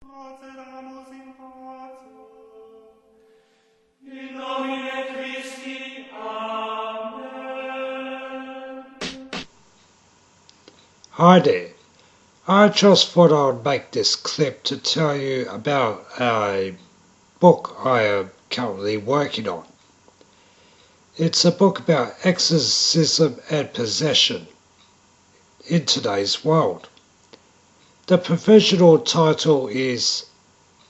Procediamus in pace. In nomine Christi. Amen. Hi there. I just thought I'd make this clip to tell you about a book I am currently working on. It's a book about exorcism and possession in today's world. The provisional title is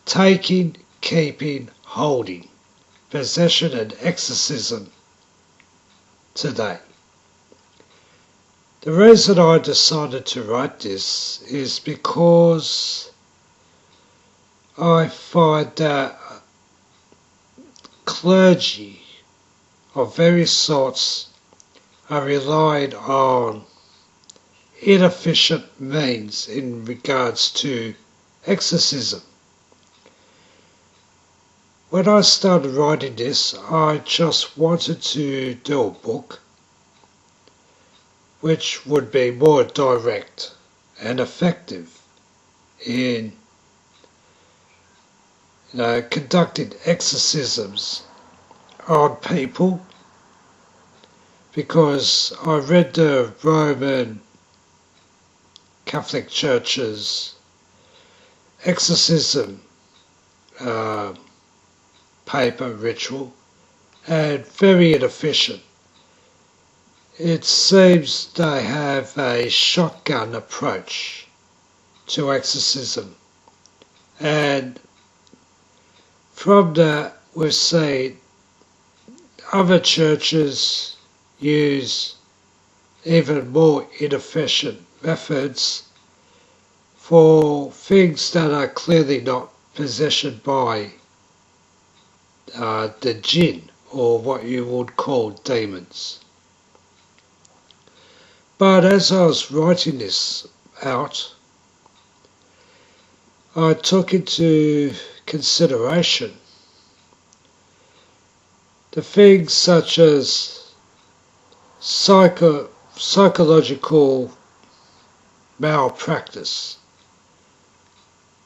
Taking, Keeping, Holding, Possession and Exorcism Today. The reason I decided to write this is because I find that clergy of various sorts are relying on inefficient means in regards to exorcism. When I started writing this, I just wanted to do a book which would be more direct and effective in conducting exorcisms on people, because I read the Roman Catholic Church's exorcism paper ritual, and very inefficient. It seems they have a shotgun approach to exorcism, and from that we've seen other churches use even more inefficient methods for things that are clearly not possession by the jinn, or what you would call demons. But as I was writing this out, I took into consideration the things such as psychological malpractice,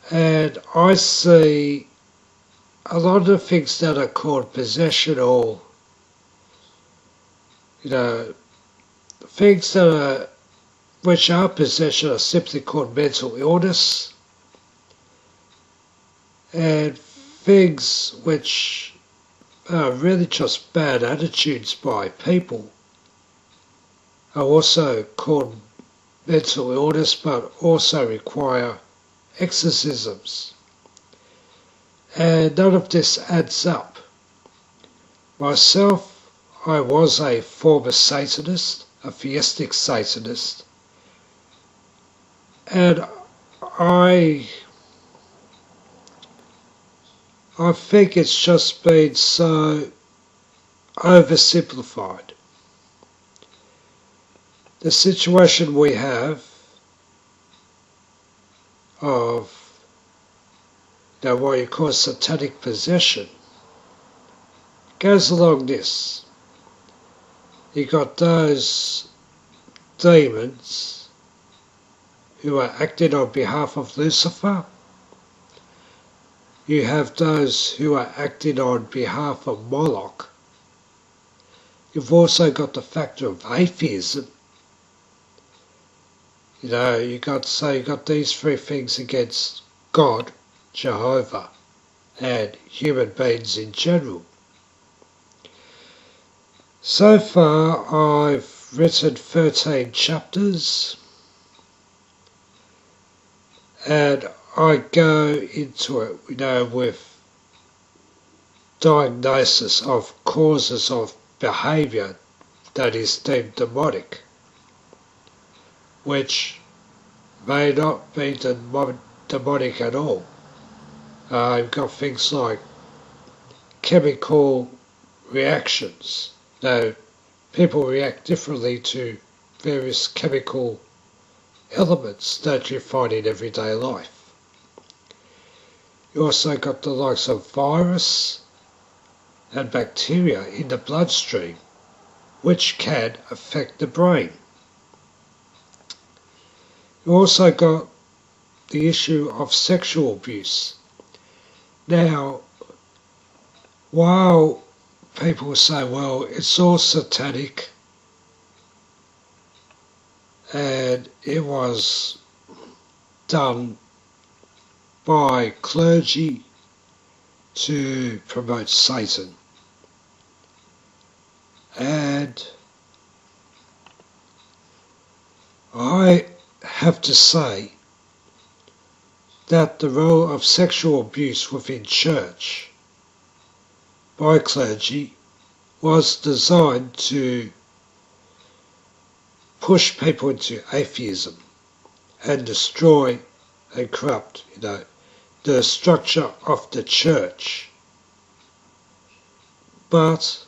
and I see a lot of the things that are called possession, or things which are possession, are simply called mental illness, and things which are really just bad attitudes by people are also called mental illness, but also require exorcisms. And none of this adds up. Myself, I was a former Satanist, a theistic Satanist, and I think it's just been so oversimplified. The situation we have of what you call satanic possession goes along this. You got those demons who are acting on behalf of Lucifer. You have those who are acting on behalf of Moloch. You've also got the factor of atheism. You got these three things against God, Jehovah, and human beings in general. So far I've written 13 chapters, and I go into it with diagnosis of causes of behaviour that is deemed demonic, which may not be demonic at all. You've got things like chemical reactions. People react differently to various chemical elements that you find in everyday life. You also got the likes of virus and bacteria in the bloodstream, which can affect the brain. You also got the issue of sexual abuse. Now, while people say, well, it's all satanic and it was done by clergy to promote Satan, and I have to say that the role of sexual abuse within church by clergy was designed to push people into atheism and destroy and corrupt, the structure of the church. But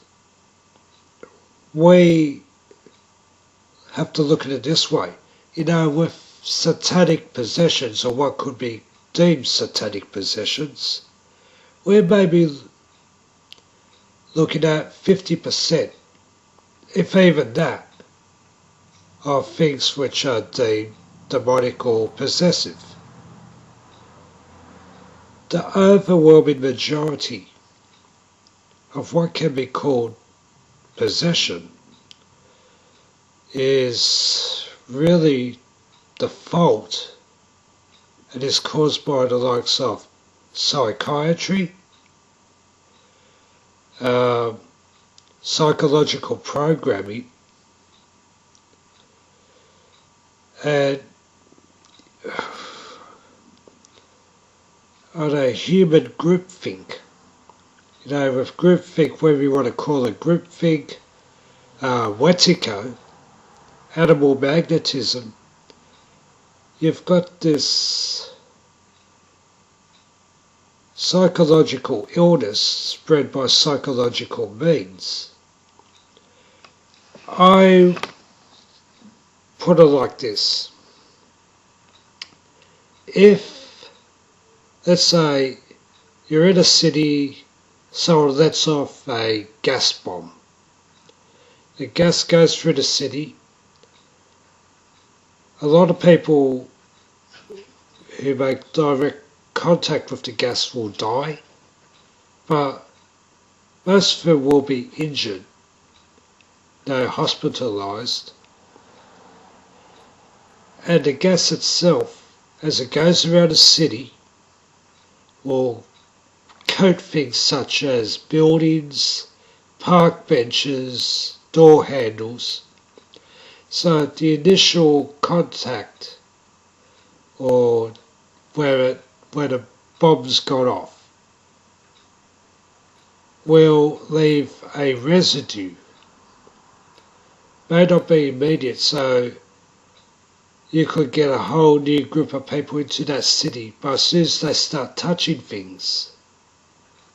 we have to look at it this way. With satanic possessions, or what could be deemed satanic possessions, we're maybe looking at 50%, if even that, of things which are deemed demonic or possessive. The overwhelming majority of what can be called possession is really the fault and is caused by the likes of psychiatry, psychological programming, and on a human groupthink. With groupthink, whether you want to call it groupthink, wetico, animal magnetism, you've got this psychological illness spread by psychological means. I put it like this. If, let's say, you're in a city, someone lets off a gas bomb. The gas goes through the city. A lot of people who make direct contact with the gas will die, but most of them will be injured, hospitalised. And the gas itself, as it goes around the city, will coat things such as buildings, park benches, door handles. So the initial contact, or where the bomb's gone off, will leave a residue. May not be immediate, so you could get a whole new group of people into that city, but as soon as they start touching things,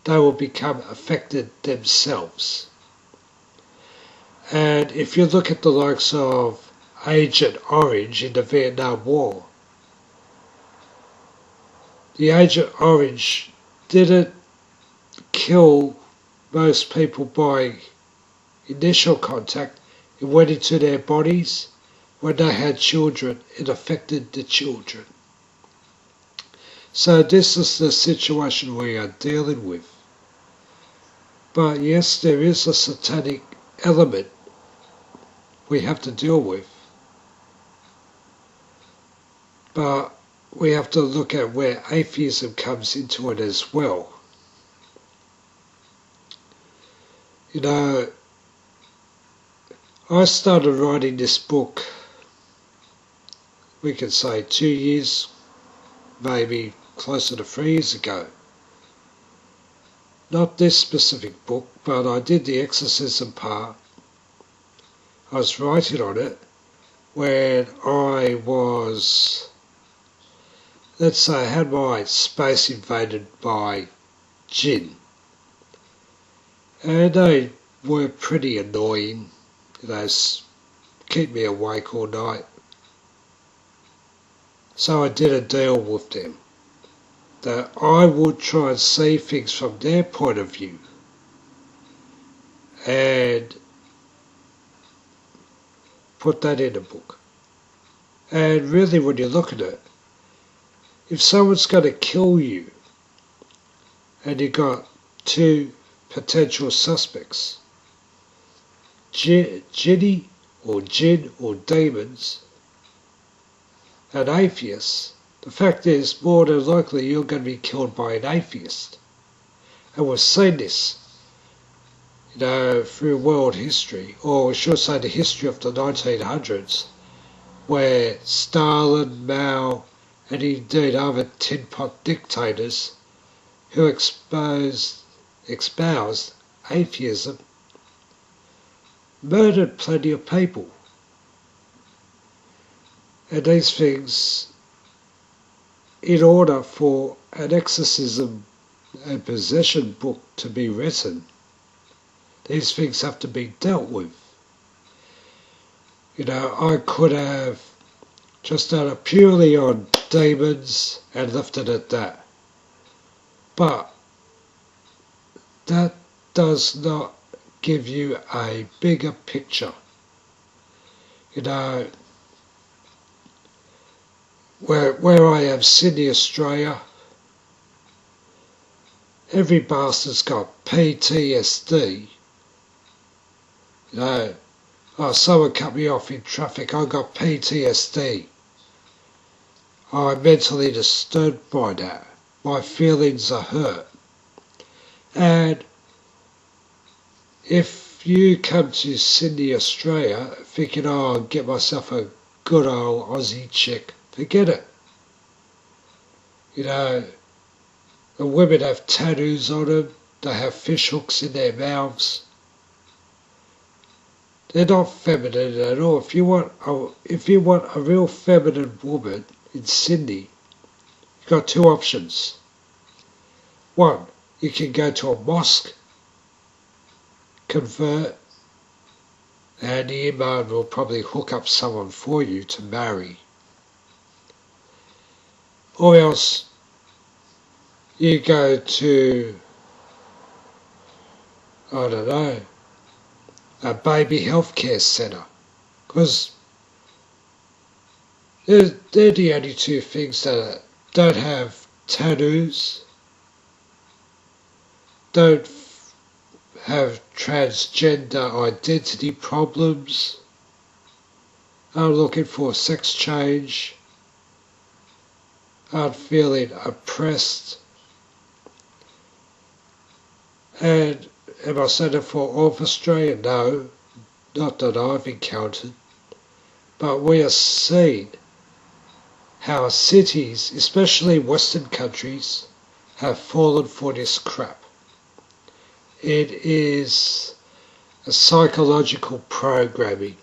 they will become affected themselves. And if you look at the likes of Agent Orange in the Vietnam War, the Agent Orange didn't kill most people by initial contact. It went into their bodies. When they had children, it affected the children. So this is the situation we are dealing with. But yes, there is a satanic element we have to deal with. But we have to look at where atheism comes into it as well. I started writing this book, we could say 2 years, maybe closer to 3 years ago. Not this specific book, but I did the exorcism part. I was writing on it when I was, let's say, I had my space invaded by jinn. And they were pretty annoying. They keep me awake all night. So I did a deal with them that I would try and see things from their point of view and put that in a book. And really, when you look at it, if someone's going to kill you and you got two potential suspects, jinny or jinn or demons, an atheist, the fact is more than likely you're going to be killed by an atheist. And we've seen this, through world history, or we should say the history of the 1900s, where Stalin, Mao, and indeed other tin pot dictators who espoused atheism murdered plenty of people. And these things, in order for an exorcism and possession book to be written, these things have to be dealt with. I could have just done it purely on demons and left it at that. But that does not give you a bigger picture. Where I am, Sydney, Australia, every bastard's got PTSD. Someone cut me off in traffic, I got PTSD. I'm mentally disturbed by that. My feelings are hurt. And if you come to Sydney, Australia, thinking, I'll get myself a good old Aussie chick, forget it. The women have tattoos on them, they have fish hooks in their mouths. They're not feminine at all. If you want a real feminine woman in Sydney, you've got two options. One, you can go to a mosque, convert, and the imam will probably hook up someone for you to marry. Or else you go to, I don't know, a baby healthcare centre, because they're the only two things that don't have tattoos, don't have transgender identity problems, are looking for sex change, aren't feeling oppressed. And am I saying it for all of Australia? No, not that I've encountered. But we are seeing how cities, especially Western countries, have fallen for this crap. It is a psychological programming.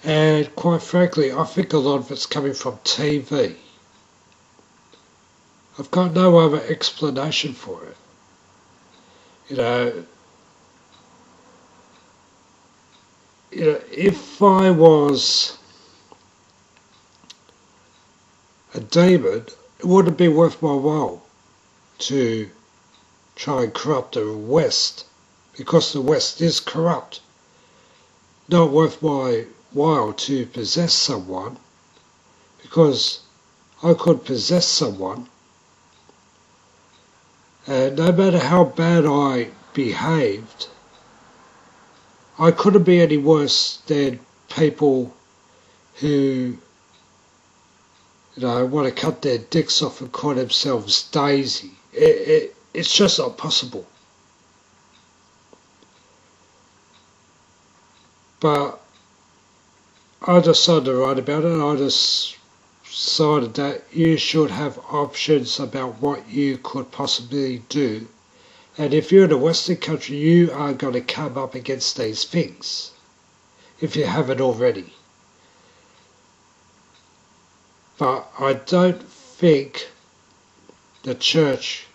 And quite frankly, I think a lot of it's coming from TV. I've got no other explanation for it. If I was a demon, it wouldn't be worth my while to try and corrupt the West, because the West is corrupt. Not worth my while to possess someone, because I could possess someone, and no matter how bad I behaved, I couldn't be any worse than people who, want to cut their dicks off and call themselves Daisy. It's just not possible. But I decided to write about it. I decided that you should have options about what you could possibly do. And if you're in a Western country, you are going to come up against these things, if you haven't already. But I don't think the church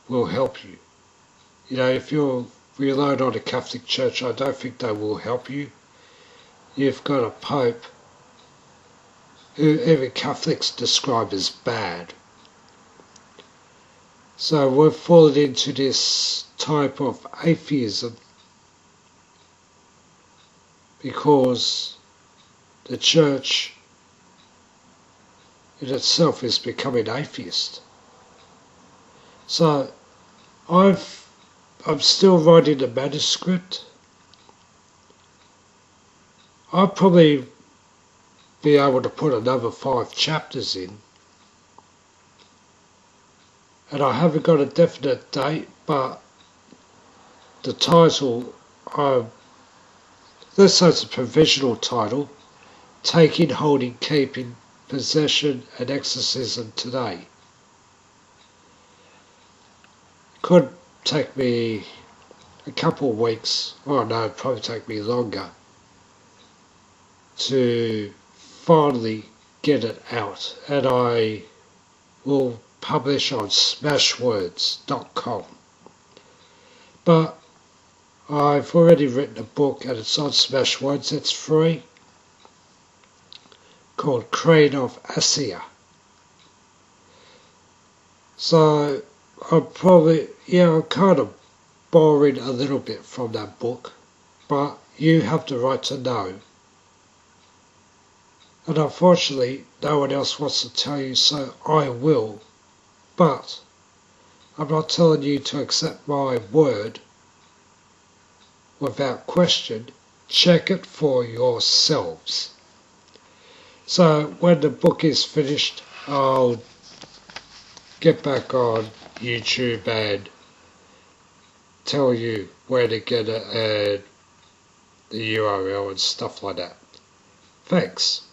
will help you. If you're relying on the Catholic Church, I don't think they will help you. You've got a Pope who even Catholics describe as bad. So we've fallen into this type of atheism because the church in itself is becoming atheist. So I'm still writing the manuscript. I'll probably be able to put another 5 chapters in. And I haven't got a definite date, but the title, let's say it's a provisional title, Taking, Holding, Keeping, Possession and Exorcism Today. Could take me a couple of weeks, or no, it'd probably take me longer, to finally get it out, and I will publish on smashwords.com. But I've already written a book and it's on Smashwords, it's free, called Crane of Asia. So I'm kind of borrowing a little bit from that book, but you have the right to know. And unfortunately, no one else wants to tell you, so I will. But I'm not telling you to accept my word without question. Check it for yourselves. So when the book is finished, I'll get back on YouTube and tell you where to get it and the URL and stuff like that. Thanks.